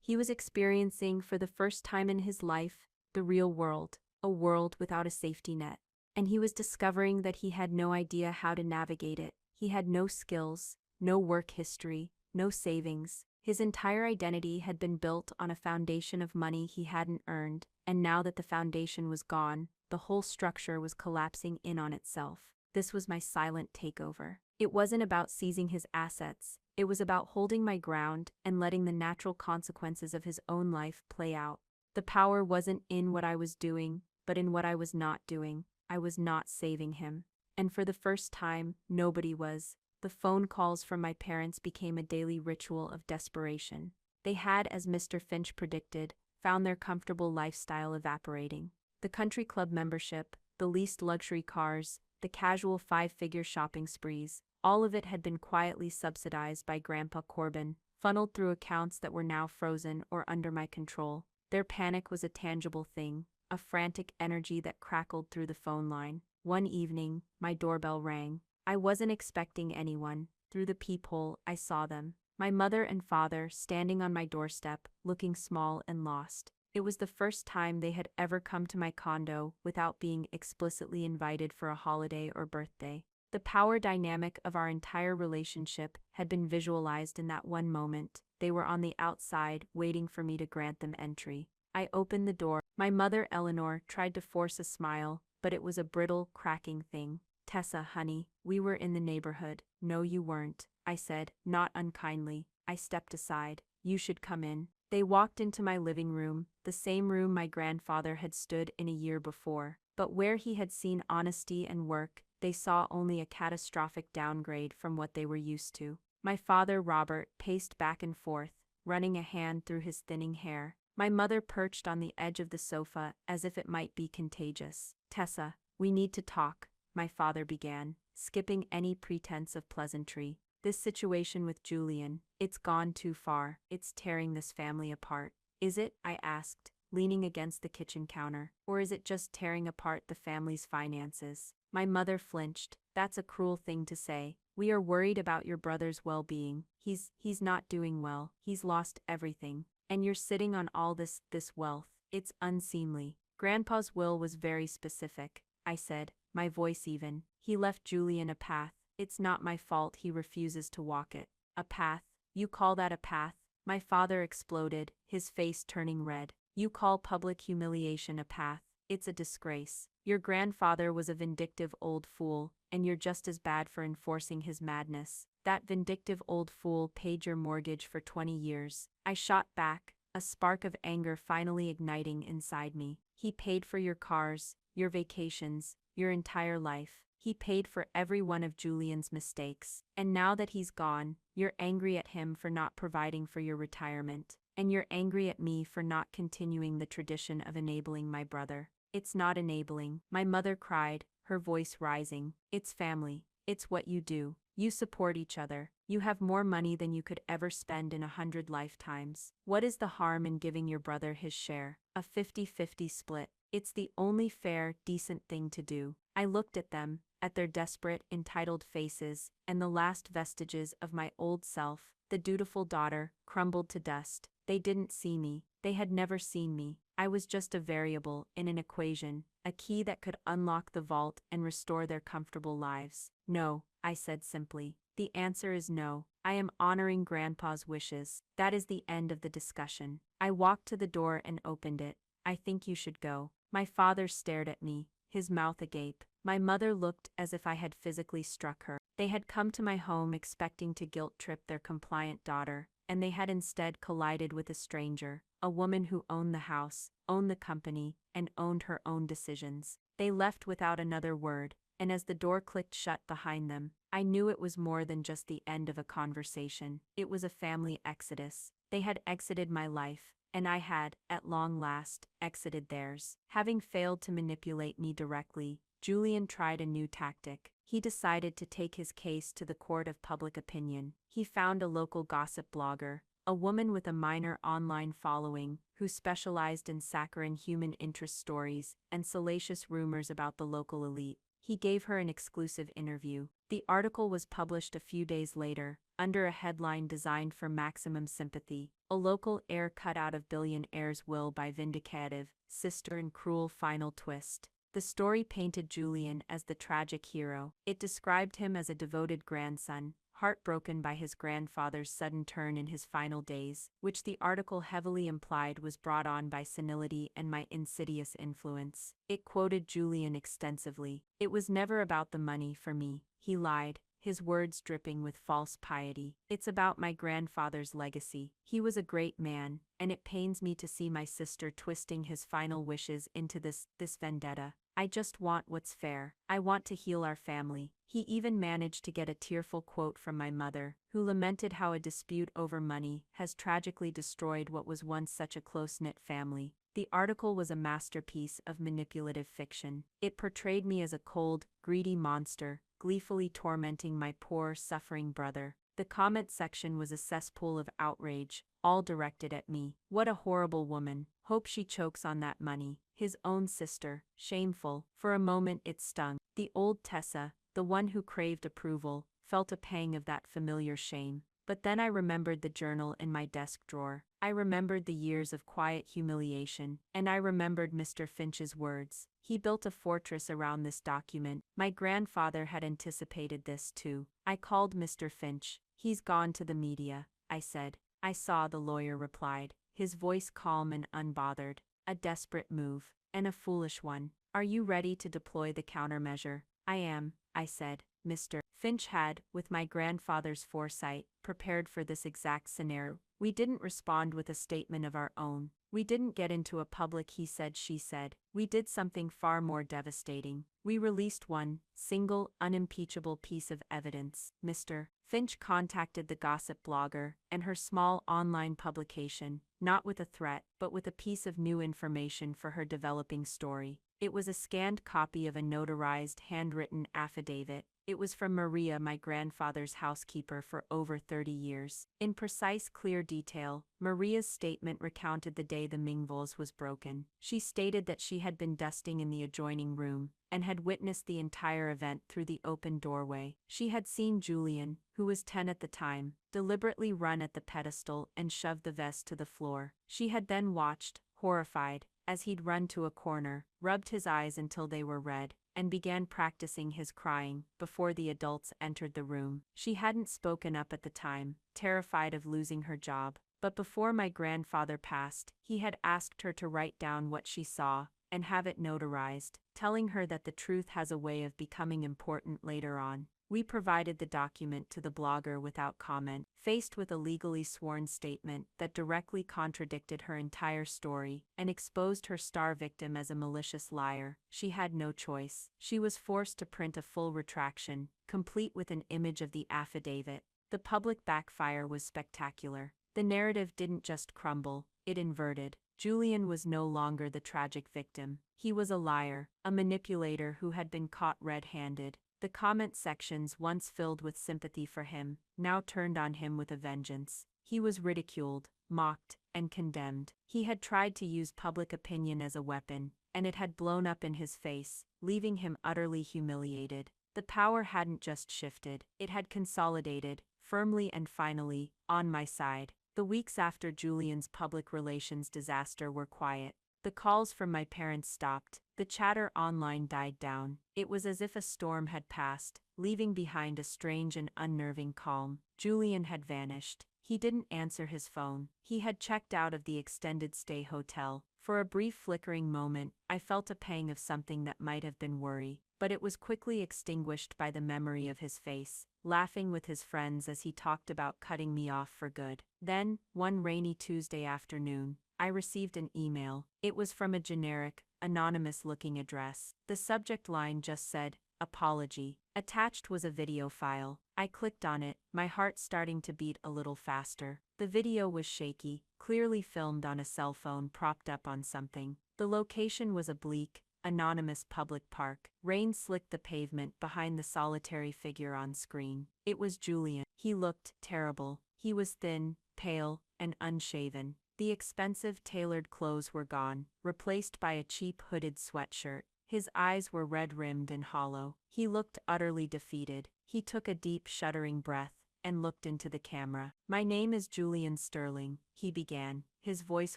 He was experiencing, for the first time in his life, the real world, a world without a safety net. And he was discovering that he had no idea how to navigate it. He had no skills, no work history, no savings. His entire identity had been built on a foundation of money he hadn't earned, and now that the foundation was gone, the whole structure was collapsing in on itself. This was my silent takeover. It wasn't about seizing his assets, It was about holding my ground and letting the natural consequences of his own life play out. The power wasn't in what I was doing, but in what I was not doing. I was not saving him. And for the first time, nobody was. The phone calls from my parents became a daily ritual of desperation. They had, as Mr. Finch predicted, found their comfortable lifestyle evaporating. The country club membership, the leased luxury cars, the casual five-figure shopping sprees, all of it had been quietly subsidized by Grandpa Corbin, funneled through accounts that were now frozen or under my control. Their panic was a tangible thing, a frantic energy that crackled through the phone line. One evening, my doorbell rang. I wasn't expecting anyone. Through the peephole, I saw them. My mother and father standing on my doorstep, looking small and lost. It was the first time they had ever come to my condo without being explicitly invited for a holiday or birthday. The power dynamic of our entire relationship had been visualized in that one moment. They were on the outside, waiting for me to grant them entry. I opened the door. My mother, Eleanor, tried to force a smile, but it was a brittle, cracking thing. "Tessa, honey, we were in the neighborhood." "No, you weren't," I said, not unkindly. I stepped aside. "You should come in." They walked into my living room, the same room my grandfather had stood in a year before. But where he had seen honesty and work, they saw only a catastrophic downgrade from what they were used to. My father, Robert, paced back and forth, running a hand through his thinning hair. My mother perched on the edge of the sofa as if it might be contagious. "Tessa, we need to talk," my father began, skipping any pretense of pleasantry. "This situation with Julian, it's gone too far. It's tearing this family apart." "Is it?" I asked, leaning against the kitchen counter. "Or is it just tearing apart the family's finances?" My mother flinched. "That's a cruel thing to say. We are worried about your brother's well-being. He's not doing well. He's lost everything. And you're sitting on all this wealth. It's unseemly." "Grandpa's will was very specific," I said, my voice even. "He left Julian a path. It's not my fault he refuses to walk it." "A path? You call that a path?" My father exploded, his face turning red. "You call public humiliation a path? It's a disgrace. Your grandfather was a vindictive old fool, and you're just as bad for enforcing his madness. That vindictive old fool paid your mortgage for 20 years. I shot back, a spark of anger finally igniting inside me. "He paid for your cars, your vacations, your entire life. He paid for every one of Julian's mistakes. And now that he's gone, you're angry at him for not providing for your retirement. And you're angry at me for not continuing the tradition of enabling my brother." "It's not enabling," my mother cried, her voice rising. "It's family. It's what you do. You support each other. You have more money than you could ever spend in 100 lifetimes. What is the harm in giving your brother his share? A 50-50 split. It's the only fair, decent thing to do." I looked at them, at their desperate, entitled faces, and the last vestiges of my old self, the dutiful daughter, crumbled to dust. They didn't see me. They had never seen me. I was just a variable in an equation, a key that could unlock the vault and restore their comfortable lives. "No," I said simply. "The answer is no. I am honoring Grandpa's wishes. That is the end of the discussion." I walked to the door and opened it. "I think you should go." My father stared at me, his mouth agape. My mother looked as if I had physically struck her. They had come to my home expecting to guilt-trip their compliant daughter, and they had instead collided with a stranger, a woman who owned the house, owned the company, and owned her own decisions. They left without another word, and as the door clicked shut behind them, I knew it was more than just the end of a conversation. It was a family exodus. They had exited my life, and I had, at long last, exited theirs. Having failed to manipulate me directly, Julian tried a new tactic. He decided to take his case to the court of public opinion. He found a local gossip blogger, a woman with a minor online following, who specialized in saccharine human interest stories and salacious rumors about the local elite. He gave her an exclusive interview. The article was published a few days later, under a headline designed for maximum sympathy. "A local heir cut out of billionaire's will by vindicative sister and cruel final twist." The story painted Julian as the tragic hero. It described him as a devoted grandson, heartbroken by his grandfather's sudden turn in his final days, which the article heavily implied was brought on by senility and my insidious influence. It quoted Julian extensively. "It was never about the money for me," he lied, his words dripping with false piety. It's about my grandfather's legacy. He was a great man, and it pains me to see my sister twisting his final wishes into this vendetta. I just want what's fair. I want to heal our family. He even managed to get a tearful quote from my mother, who lamented how a dispute over money has tragically destroyed what was once such a close-knit family. The article was a masterpiece of manipulative fiction. It portrayed me as a cold, greedy monster, gleefully tormenting my poor, suffering brother. The comment section was a cesspool of outrage, all directed at me. What a horrible woman. Hope she chokes on that money. His own sister. Shameful. For a moment it stung. The old Tessa, the one who craved approval, felt a pang of that familiar shame. But then I remembered the journal in my desk drawer. I remembered the years of quiet humiliation, and I remembered Mr. Finch's words. He built a fortress around this document. My grandfather had anticipated this too. I called Mr. Finch. He's gone to the media, I said. I saw, the lawyer replied, his voice calm and unbothered. A desperate move, and a foolish one. Are you ready to deploy the countermeasure? I am, I said. Mr. Finch had, with my grandfather's foresight, prepared for this exact scenario. We didn't respond with a statement of our own. We didn't get into a public he said, she said. We did something far more devastating. We released one, single, unimpeachable piece of evidence. Mr. Finch contacted the gossip blogger and her small online publication, not with a threat, but with a piece of new information for her developing story. It was a scanned copy of a notarized handwritten affidavit. It was from Maria, my grandfather's housekeeper for over 30 years. In precise, clear detail, Maria's statement recounted the day the Mingvols was broken. She stated that she had been dusting in the adjoining room and had witnessed the entire event through the open doorway. She had seen Julian, who was 10 at the time, deliberately run at the pedestal and shove the vest to the floor. She had then watched, horrified, as he'd run to a corner, rubbed his eyes until they were red, and began practicing his crying before the adults entered the room. She hadn't spoken up at the time, terrified of losing her job, but before my grandfather passed, he had asked her to write down what she saw and have it notarized, telling her that the truth has a way of becoming important later on. We provided the document to the blogger without comment, faced with a legally sworn statement that directly contradicted her entire story and exposed her star victim as a malicious liar. She had no choice. She was forced to print a full retraction, complete with an image of the affidavit. The public backfire was spectacular. The narrative didn't just crumble, it inverted. Julian was no longer the tragic victim. He was a liar, a manipulator who had been caught red-handed. The comment sections, once filled with sympathy for him, now turned on him with a vengeance. He was ridiculed, mocked, and condemned. He had tried to use public opinion as a weapon, and it had blown up in his face, leaving him utterly humiliated. The power hadn't just shifted, it had consolidated, firmly and finally, on my side. The weeks after Julian's public relations disaster were quiet. The calls from my parents stopped. The chatter online died down. It was as if a storm had passed, leaving behind a strange and unnerving calm. Julian had vanished. He didn't answer his phone. He had checked out of the extended stay hotel. For a brief flickering moment, I felt a pang of something that might have been worry, but it was quickly extinguished by the memory of his face, laughing with his friends as he talked about cutting me off for good. Then, one rainy Tuesday afternoon, I received an email. It was from a generic, anonymous-looking address. The subject line just said, "Apology." Attached was a video file. I clicked on it, my heart starting to beat a little faster. The video was shaky, clearly filmed on a cell phone propped up on something. The location was a bleak, anonymous public park. Rain slicked the pavement behind the solitary figure on screen. It was Julian. He looked terrible. He was thin, pale, and unshaven. The expensive tailored clothes were gone, replaced by a cheap hooded sweatshirt. His eyes were red-rimmed and hollow. He looked utterly defeated. He took a deep, shuddering breath and looked into the camera. "My name is Julian Sterling," he began, his voice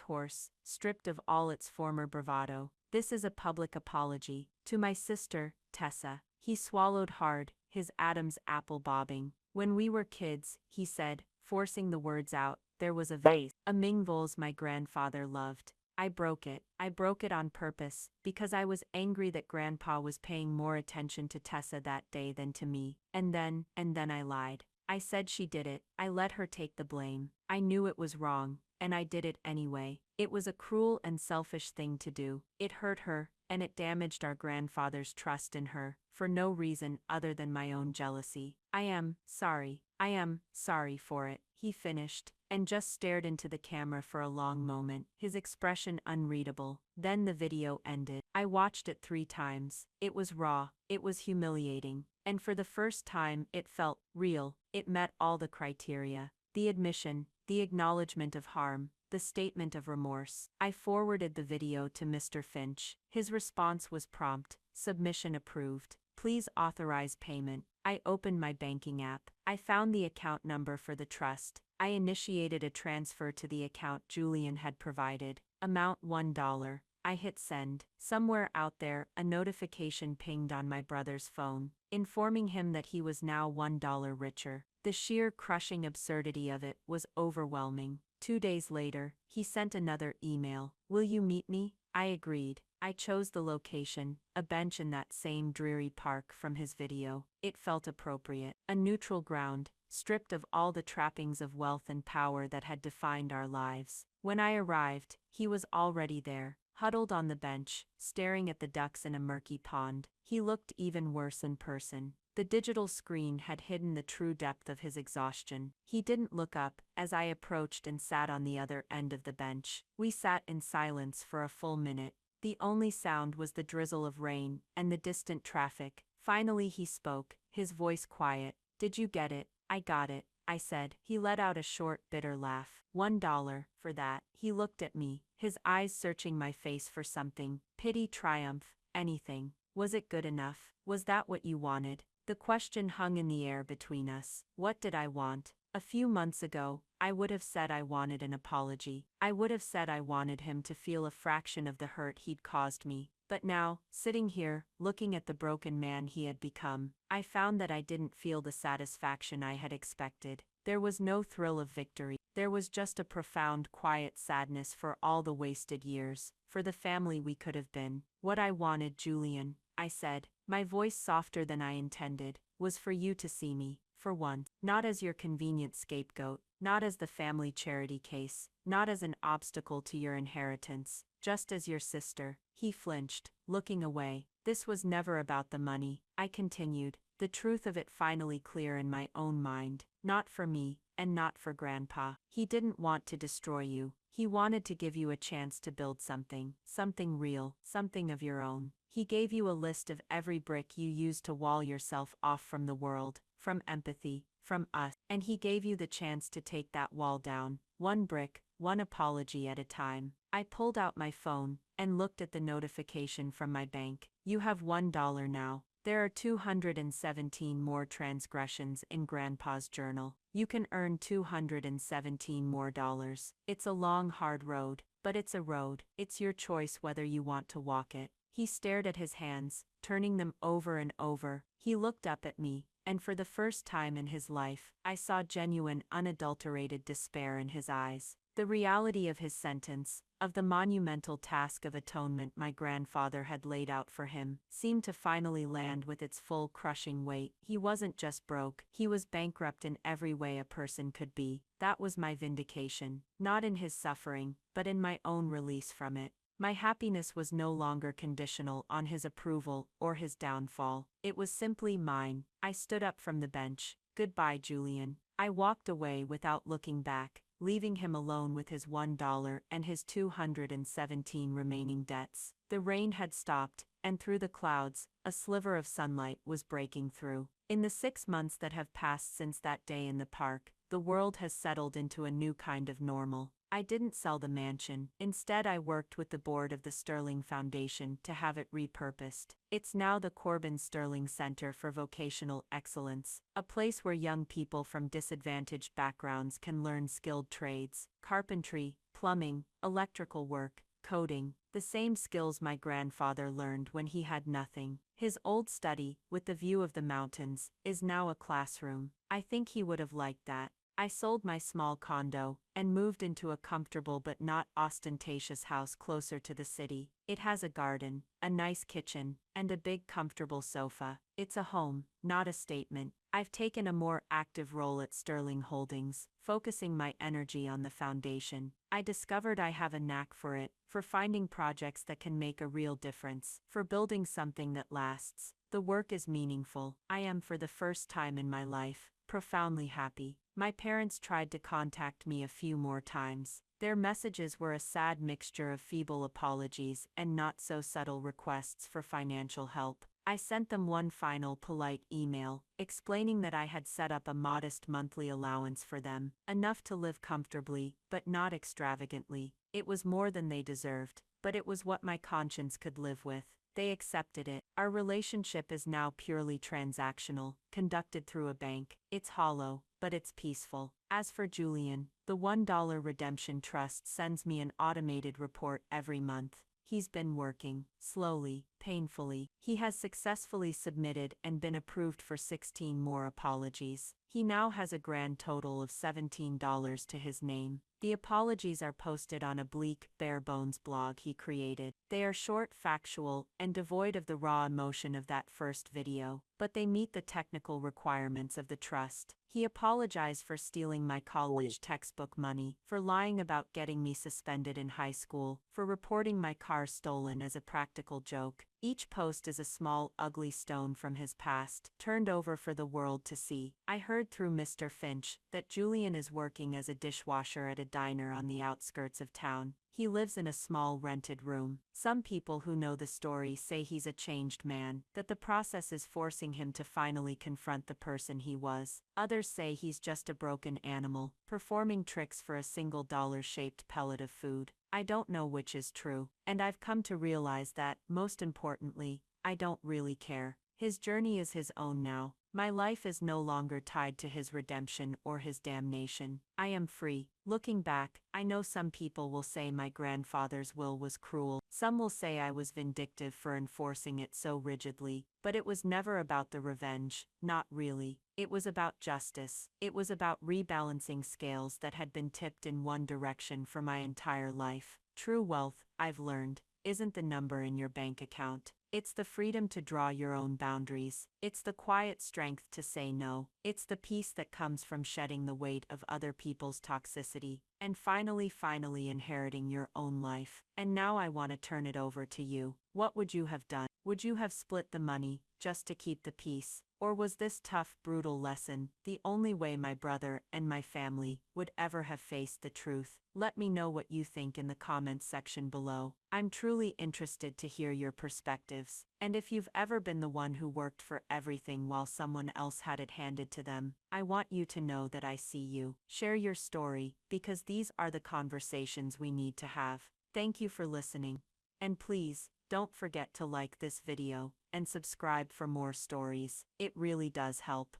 hoarse, stripped of all its former bravado. "This is a public apology to my sister, Tessa." He swallowed hard, his Adam's apple bobbing. "When we were kids," he said, forcing the words out, "there was a vase. A Mingvols my grandfather loved. I broke it. I broke it on purpose, because I was angry that Grandpa was paying more attention to Tessa that day than to me. And then I lied. I said she did it. I let her take the blame. I knew it was wrong, and I did it anyway. It was a cruel and selfish thing to do. It hurt her, and it damaged our grandfather's trust in her, for no reason other than my own jealousy. I am sorry for it, he finished, and just stared into the camera for a long moment, his expression unreadable. Then the video ended. I watched it 3 times. It was raw, it was humiliating, and for the first time it felt real. It met all the criteria: the admission, the acknowledgement of harm, the statement of remorse. I forwarded the video to Mr. Finch. His response was prompt: submission approved. Please authorize payment. I opened my banking app. I found the account number for the trust. I initiated a transfer to the account Julian had provided. Amount $1. I hit send. Somewhere out there, a notification pinged on my brother's phone, informing him that he was now $1 richer. The sheer crushing absurdity of it was overwhelming. 2 days later, he sent another email. Will you meet me? I agreed. I chose the location, a bench in that same dreary park from his video. It felt appropriate. A neutral ground, stripped of all the trappings of wealth and power that had defined our lives. When I arrived, he was already there, huddled on the bench, staring at the ducks in a murky pond. He looked even worse in person. The digital screen had hidden the true depth of his exhaustion. He didn't look up as I approached and sat on the other end of the bench. We sat in silence for a full minute. The only sound was the drizzle of rain and the distant traffic. Finally he spoke, his voice quiet. Did you get it? I got it, I said. He let out a short, bitter laugh. $1 for that. He looked at me, his eyes searching my face for something. Pity, triumph, anything. Was it good enough? Was that what you wanted? The question hung in the air between us. What did I want? A few months ago, I would have said I wanted an apology. I would have said I wanted him to feel a fraction of the hurt he'd caused me. But now, sitting here, looking at the broken man he had become, I found that I didn't feel the satisfaction I had expected. There was no thrill of victory. There was just a profound, quiet sadness for all the wasted years, for the family we could have been. What I wanted, Julian, I said, my voice softer than I intended, was for you to see me, for once, not as your convenient scapegoat, not as the family charity case, not as an obstacle to your inheritance, just as your sister. He flinched, looking away. This was never about the money, I continued, the truth of it finally clear in my own mind. Not for me, and not for Grandpa. He didn't want to destroy you. He wanted to give you a chance to build something real, something of your own. He gave you a list of every brick you used to wall yourself off from the world, from empathy, from us, and he gave you the chance to take that wall down, one brick, one apology at a time. I pulled out my phone and looked at the notification from my bank. You have $1 now. There are 217 more transgressions in Grandpa's journal. You can earn 217 more dollars. It's a long, hard road, but it's a road. It's your choice whether you want to walk it. He stared at his hands, turning them over and over. He looked up at me, and for the first time in his life, I saw genuine, unadulterated despair in his eyes. The reality of his sentence, of the monumental task of atonement my grandfather had laid out for him, seemed to finally land with its full crushing weight. He wasn't just broke, he was bankrupt in every way a person could be. That was my vindication, not in his suffering, but in my own release from it. My happiness was no longer conditional on his approval or his downfall. It was simply mine. I stood up from the bench. Goodbye, Julian. I walked away without looking back, leaving him alone with his $1 and his 217 remaining debts. The rain had stopped, and through the clouds, a sliver of sunlight was breaking through. In the 6 months that have passed since that day in the park, the world has settled into a new kind of normal. I didn't sell the mansion. Instead, I worked with the board of the Sterling Foundation to have it repurposed. It's now the Corbin Sterling Center for Vocational Excellence, a place where young people from disadvantaged backgrounds can learn skilled trades: carpentry, plumbing, electrical work, coding, the same skills my grandfather learned when he had nothing. His old study, with the view of the mountains, is now a classroom. I think he would have liked that. I sold my small condo and moved into a comfortable but not ostentatious house closer to the city. It has a garden, a nice kitchen, and a big comfortable sofa. It's a home, not a statement. I've taken a more active role at Sterling Holdings, focusing my energy on the foundation. I discovered I have a knack for it, for finding projects that can make a real difference, for building something that lasts. The work is meaningful. I am, for the first time in my life, profoundly happy. My parents tried to contact me a few more times. Their messages were a sad mixture of feeble apologies and not so subtle requests for financial help. I sent them one final polite email, explaining that I had set up a modest monthly allowance for them, enough to live comfortably, but not extravagantly. It was more than they deserved, but it was what my conscience could live with. They accepted it. Our relationship is now purely transactional, conducted through a bank. It's hollow, but it's peaceful. As for Julian, the $1 redemption trust sends me an automated report every month. He's been working, slowly, painfully. He has successfully submitted and been approved for 16 more apologies. He now has a grand total of $17 to his name. The apologies are posted on a bleak, bare-bones blog he created. They are short, factual, and devoid of the raw emotion of that first video, but they meet the technical requirements of the trust. He apologized for stealing my college textbook money, for lying about getting me suspended in high school, for reporting my car stolen as a practical joke. Each post is a small, ugly stone from his past, turned over for the world to see. I heard through Mr. Finch that Julian is working as a dishwasher at a diner on the outskirts of town. He lives in a small rented room. Some people who know the story say he's a changed man, that the process is forcing him to finally confront the person he was. Others say he's just a broken animal, performing tricks for a single dollar-shaped pellet of food. I don't know which is true, and I've come to realize that, most importantly, I don't really care. His journey is his own now. My life is no longer tied to his redemption or his damnation. I am free. Looking back, I know some people will say my grandfather's will was cruel. Some will say I was vindictive for enforcing it so rigidly, but it was never about the revenge, not really. It was about justice. It was about rebalancing scales that had been tipped in one direction for my entire life. True wealth, I've learned, isn't the number in your bank account. It's the freedom to draw your own boundaries. It's the quiet strength to say no. It's the peace that comes from shedding the weight of other people's toxicity. And finally inheriting your own life. And now I want to turn it over to you. What would you have done? Would you have split the money, just to keep the peace? Or was this tough, brutal lesson the only way my brother and my family would ever have faced the truth? Let me know what you think in the comments section below. I'm truly interested to hear your perspectives. And if you've ever been the one who worked for everything while someone else had it handed to them, I want you to know that I see you. Share your story, because these are the conversations we need to have. Thank you for listening. And please, don't forget to like this video and subscribe for more stories. It really does help.